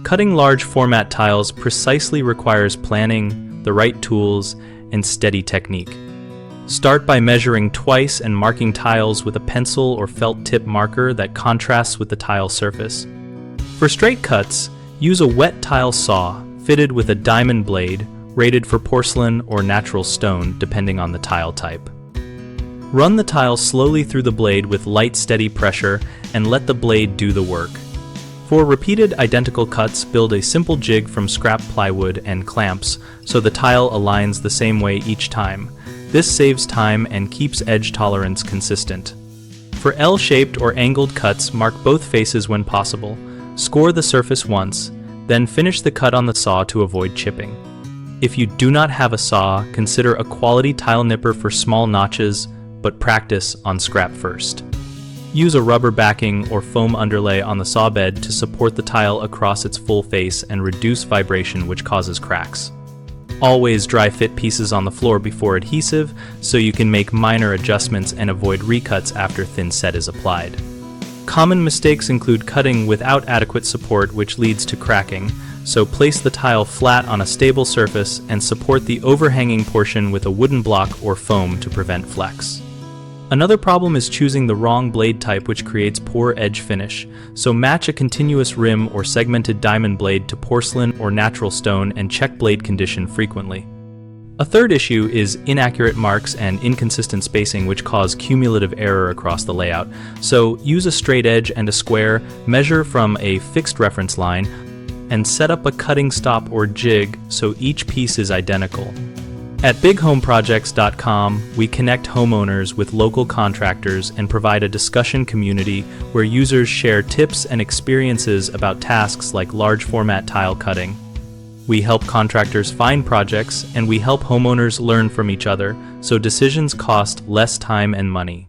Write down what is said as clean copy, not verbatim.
Cutting large format tiles precisely requires planning, the right tools, and steady technique. Start by measuring twice and marking tiles with a pencil or felt tip marker that contrasts with the tile surface. For straight cuts, use a wet tile saw fitted with a diamond blade rated for porcelain or natural stone depending on the tile type. Run the tile slowly through the blade with light, steady pressure and let the blade do the work. For repeated identical cuts, build a simple jig from scrap plywood and clamps so the tile aligns the same way each time. This saves time and keeps edge tolerance consistent. For L-shaped or angled cuts, mark both faces when possible. Score the surface once, then finish the cut on the saw to avoid chipping. If you do not have a saw, consider a quality tile nipper for small notches, but practice on scrap first. Use a rubber backing or foam underlay on the saw bed to support the tile across its full face and reduce vibration, which causes cracks. Always dry fit pieces on the floor before adhesive so you can make minor adjustments and avoid recuts after thin set is applied. Common mistakes include cutting without adequate support, which leads to cracking, so place the tile flat on a stable surface and support the overhanging portion with a wooden block or foam to prevent flex. Another problem is choosing the wrong blade type, which creates poor edge finish, so match a continuous rim or segmented diamond blade to porcelain or natural stone and check blade condition frequently. A third issue is inaccurate marks and inconsistent spacing, which cause cumulative error across the layout. So use a straight edge and a square, measure from a fixed reference line, and set up a cutting stop or jig so each piece is identical. At bighomeprojects.com, we connect homeowners with local contractors and provide a discussion community where users share tips and experiences about tasks like large format tile cutting. We help contractors find projects, and we help homeowners learn from each other, so decisions cost less time and money.